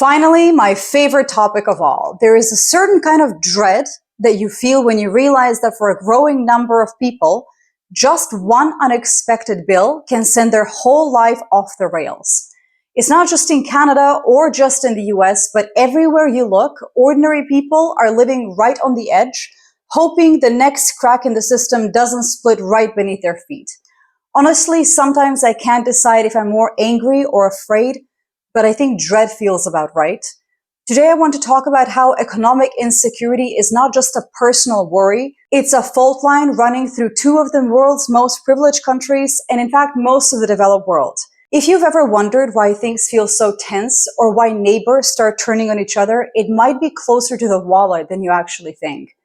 Finally, my favorite topic of all. There is a certain kind of dread that you feel when you realize that for a growing number of people, just one unexpected bill can send their whole life off the rails. It's not just in Canada or just in the US, but everywhere you look, ordinary people are living right on the edge, hoping the next crack in the system doesn't split right beneath their feet. Honestly, sometimes I can't decide if I'm more angry or afraid, but I think dread feels about right. Today, I want to talk about how economic insecurity is not just a personal worry. It's a fault line running through two of the world's most privileged countries, and in fact, most of the developed world. If you've ever wondered why things feel so tense or why neighbors start turning on each other, it might be closer to the wallet than you actually think.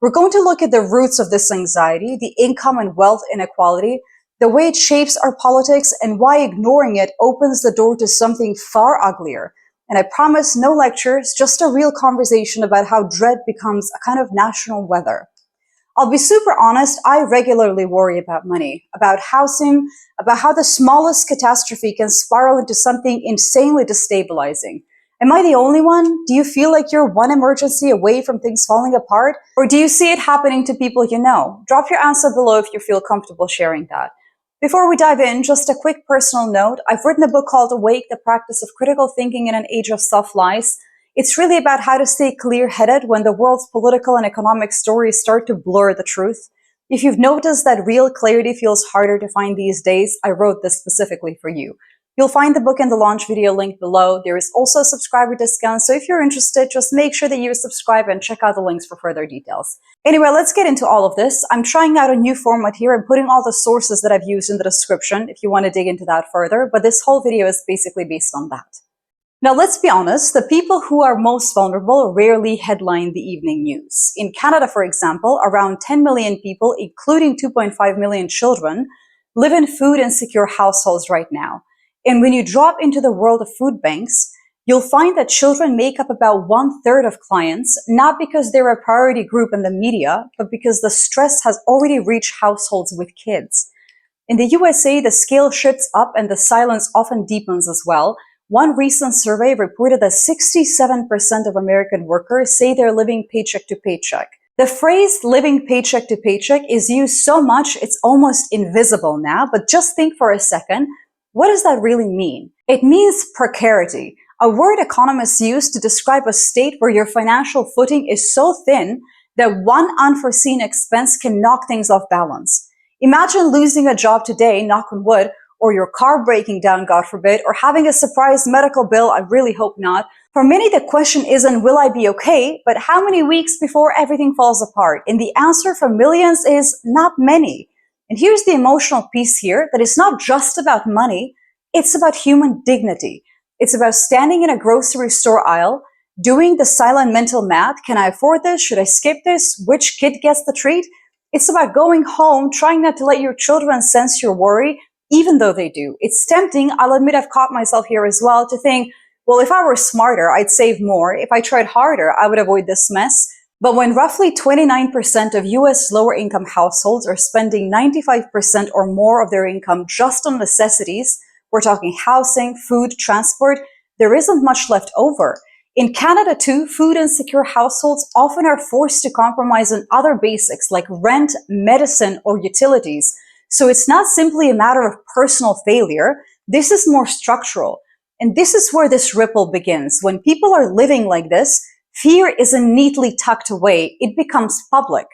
We're going to look at the roots of this anxiety, the income and wealth inequality, the way it shapes our politics, and why ignoring it opens the door to something far uglier. And I promise no lectures, just a real conversation about how dread becomes a kind of national weather. I'll be super honest, I regularly worry about money, about housing, about how the smallest catastrophe can spiral into something insanely destabilizing. Am I the only one? Do you feel like you're one emergency away from things falling apart? Or do you see it happening to people you know? Drop your answer below if you feel comfortable sharing that. Before we dive in, just a quick personal note. I've written a book called Awake, the Practice of Critical Thinking in an Age of Self-Lies. It's really about how to stay clear-headed when the world's political and economic stories start to blur the truth. If you've noticed that real clarity feels harder to find these days, I wrote this specifically for you. You'll find the book in the launch video link below. There is also a subscriber discount, so if you're interested, just make sure that you subscribe and check out the links for further details. Anyway, let's get into all of this. I'm trying out a new format here and putting all the sources that I've used in the description if you want to dig into that further, but this whole video is basically based on that. Now, let's be honest, the people who are most vulnerable rarely headline the evening news. In Canada, for example, around 10 million people, including 2.5 million children, live in food-insecure households right now. And when you drop into the world of food banks, you'll find that children make up about 1/3 of clients, not because they're a priority group in the media, but because the stress has already reached households with kids. In the USA, the scale shifts up and the silence often deepens as well. One recent survey reported that 67% of American workers say they're living paycheck to paycheck. The phrase living paycheck to paycheck is used so much it's almost invisible now, but just think for a second. What does that really mean? It means precarity, a word economists use to describe a state where your financial footing is so thin that one unforeseen expense can knock things off balance. Imagine losing a job today, knock on wood, or your car breaking down, God forbid, or having a surprise medical bill, I really hope not. For many, the question isn't, will I be okay, but how many weeks before everything falls apart? And the answer for millions is not many. And here's the emotional piece here, that it's not just about money, it's about human dignity. It's about standing in a grocery store aisle, doing the silent mental math. Can I afford this? Should I skip this? Which kid gets the treat? It's about going home, trying not to let your children sense your worry, even though they do. It's tempting, I'll admit I've caught myself here as well, to think, well, if I were smarter, I'd save more. If I tried harder, I would avoid this mess. But when roughly 29% of US lower income households are spending 95% or more of their income just on necessities, we're talking housing, food, transport, there isn't much left over. In Canada too, food insecure households often are forced to compromise on other basics like rent, medicine, or utilities. So it's not simply a matter of personal failure, this is more structural. And this is where this ripple begins. When people are living like this, fear isn't neatly tucked away, it becomes public.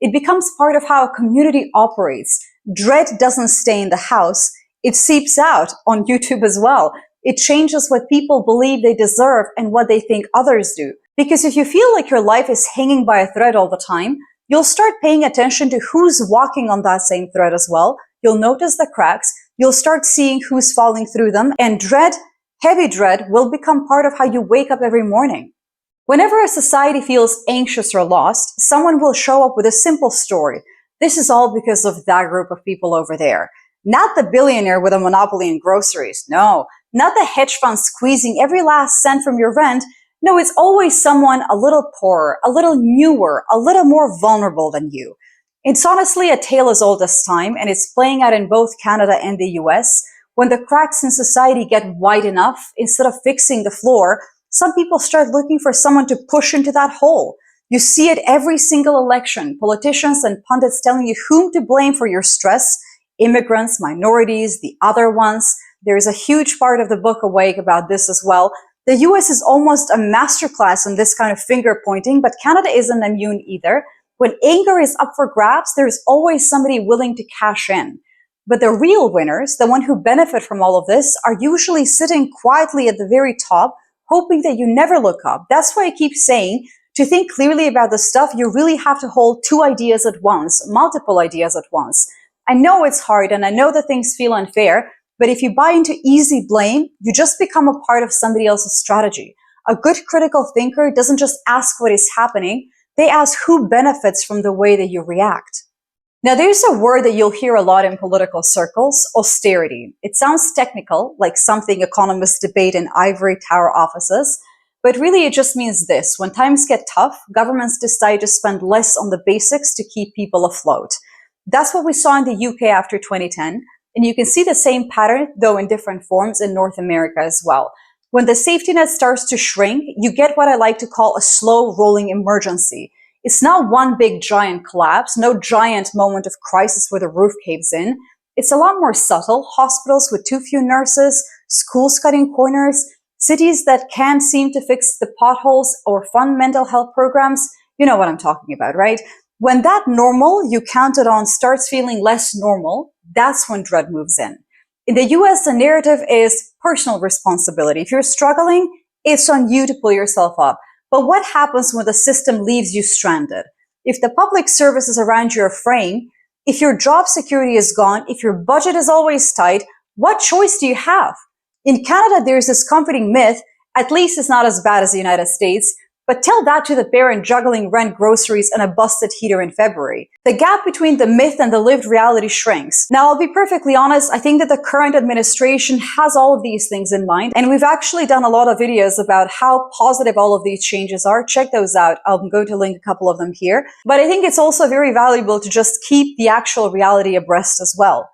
It becomes part of how a community operates. Dread doesn't stay in the house, it seeps out on YouTube as well. It changes what people believe they deserve and what they think others do. Because if you feel like your life is hanging by a thread all the time, you'll start paying attention to who's walking on that same thread as well. You'll notice the cracks, you'll start seeing who's falling through them, and dread, heavy dread, will become part of how you wake up every morning. Whenever a society feels anxious or lost, someone will show up with a simple story. This is all because of that group of people over there. Not the billionaire with a monopoly in groceries. No, not the hedge fund squeezing every last cent from your rent. No, it's always someone a little poorer, a little newer, a little more vulnerable than you. It's honestly a tale as old as time, and it's playing out in both Canada and the US. When the cracks in society get wide enough, instead of fixing the floor, some people start looking for someone to push into that hole. You see it every single election, politicians and pundits telling you whom to blame for your stress, immigrants, minorities, the other ones. There is a huge part of the book Awake about this as well. The US is almost a masterclass in this kind of finger pointing, but Canada isn't immune either. When anger is up for grabs, there's always somebody willing to cash in. But the real winners, the one who benefit from all of this, are usually sitting quietly at the very top, hoping that you never look up. That's why I keep saying, to think clearly about the stuff, you really have to hold two ideas at once, multiple ideas at once. I know it's hard and I know that things feel unfair, but if you buy into easy blame, you just become a part of somebody else's strategy. A good critical thinker doesn't just ask what is happening, they ask who benefits from the way that you react. Now, there's a word that you'll hear a lot in political circles, austerity. It sounds technical, like something economists debate in ivory tower offices, but really it just means this. When times get tough, governments decide to spend less on the basics to keep people afloat. That's what we saw in the UK after 2010, and you can see the same pattern, though in different forms, in North America as well. When the safety net starts to shrink, you get what I like to call a slow rolling emergency. It's not one big giant collapse, no giant moment of crisis where the roof caves in. It's a lot more subtle. Hospitals with too few nurses, schools cutting corners, cities that can't seem to fix the potholes or fund mental health programs. You know what I'm talking about, right? When that normal you counted on starts feeling less normal, that's when dread moves in. In the US, the narrative is personal responsibility. If you're struggling, it's on you to pull yourself up. But what happens when the system leaves you stranded? If the public services around you are fraying, if your job security is gone, if your budget is always tight, what choice do you have? In Canada, there's this comforting myth, at least it's not as bad as the United States, but tell that to the parent juggling rent, groceries, and a busted heater in February. The gap between the myth and the lived reality shrinks. Now, I'll be perfectly honest, I think that the current administration has all of these things in mind, and we've actually done a lot of videos about how positive all of these changes are. Check those out. I'm going to link a couple of them here. But I think it's also very valuable to just keep the actual reality abreast as well.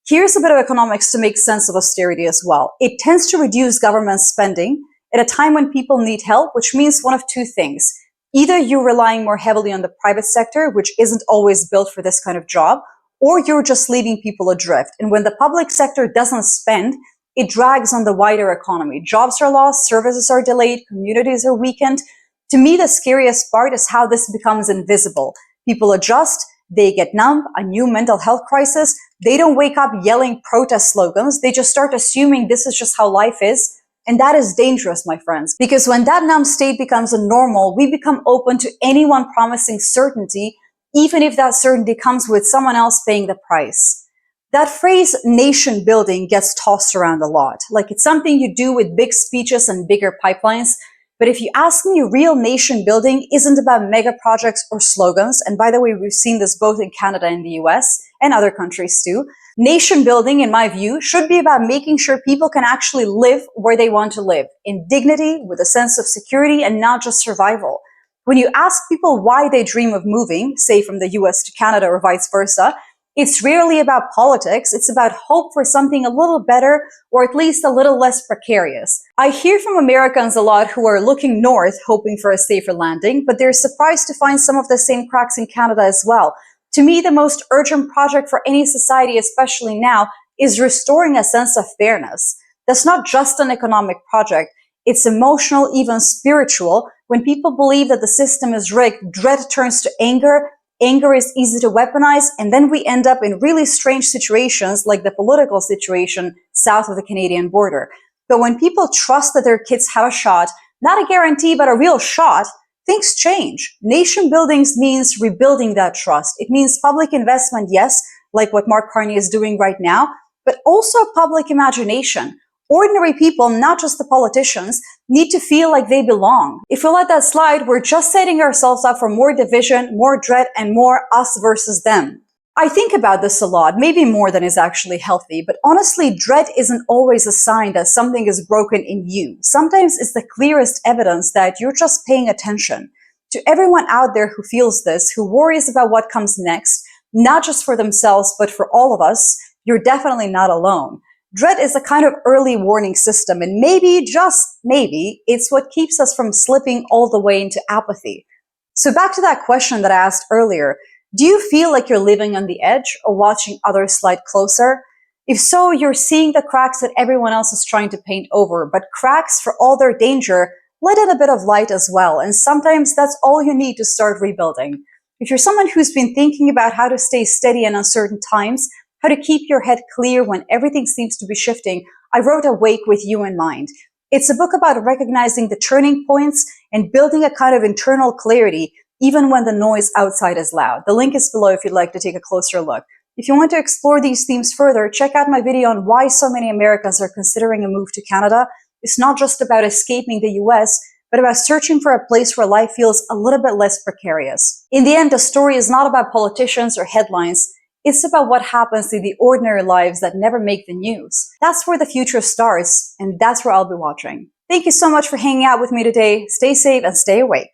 Here's a bit of economics to make sense of austerity as well. It tends to reduce government spending at a time when people need help, which means one of two things. Either you're relying more heavily on the private sector, which isn't always built for this kind of job, or you're just leaving people adrift. And when the public sector doesn't spend, it drags on the wider economy. Jobs are lost, services are delayed, communities are weakened. To me, the scariest part is how this becomes invisible. People adjust, they get numb, a new mental health crisis. They don't wake up yelling protest slogans. They just start assuming this is just how life is. And that is dangerous, my friends, because when that numb state becomes a normal, we become open to anyone promising certainty, even if that certainty comes with someone else paying the price. That phrase, nation building, gets tossed around a lot. Like it's something you do with big speeches and bigger pipelines. But if you ask me, real nation building isn't about mega projects or slogans. And by the way, we've seen this both in Canada and the US and other countries too. Nation building, in my view, should be about making sure people can actually live where they want to live, in dignity, with a sense of security, and not just survival. When you ask people why they dream of moving, say from the US to Canada or vice versa, it's rarely about politics. It's about hope for something a little better, or at least a little less precarious. I hear from Americans a lot who are looking north, hoping for a safer landing, but they're surprised to find some of the same cracks in Canada as well. To me, the most urgent project for any society, especially now, is restoring a sense of fairness. That's not just an economic project. It's emotional, even spiritual. When people believe that the system is rigged, dread turns to anger. Anger is easy to weaponize, and then we end up in really strange situations like the political situation south of the Canadian border. But when people trust that their kids have a shot, not a guarantee, but a real shot, things change. Nation building means rebuilding that trust. It means public investment, yes, like what Mark Carney is doing right now, but also public imagination. Ordinary people, not just the politicians, need to feel like they belong. If we let that slide, we're just setting ourselves up for more division, more dread, and more us versus them. I think about this a lot, maybe more than is actually healthy, but honestly, dread isn't always a sign that something is broken in you. Sometimes it's the clearest evidence that you're just paying attention. To everyone out there who feels this, who worries about what comes next, not just for themselves, but for all of us, you're definitely not alone. Dread is a kind of early warning system, and maybe, just maybe, it's what keeps us from slipping all the way into apathy. So back to that question that I asked earlier, do you feel like you're living on the edge or watching others slide closer? If so, you're seeing the cracks that everyone else is trying to paint over, but cracks, for all their danger, let in a bit of light as well, and sometimes that's all you need to start rebuilding. If you're someone who's been thinking about how to stay steady in uncertain times, how to keep your head clear when everything seems to be shifting, I wrote Awake with you in mind. It's a book about recognizing the turning points and building a kind of internal clarity, even when the noise outside is loud. The link is below if you'd like to take a closer look. If you want to explore these themes further, check out my video on why so many Americans are considering a move to Canada. It's not just about escaping the US, but about searching for a place where life feels a little bit less precarious. In the end, the story is not about politicians or headlines. It's about what happens in the ordinary lives that never make the news. That's where the future starts, and that's where I'll be watching. Thank you so much for hanging out with me today. Stay safe and stay awake.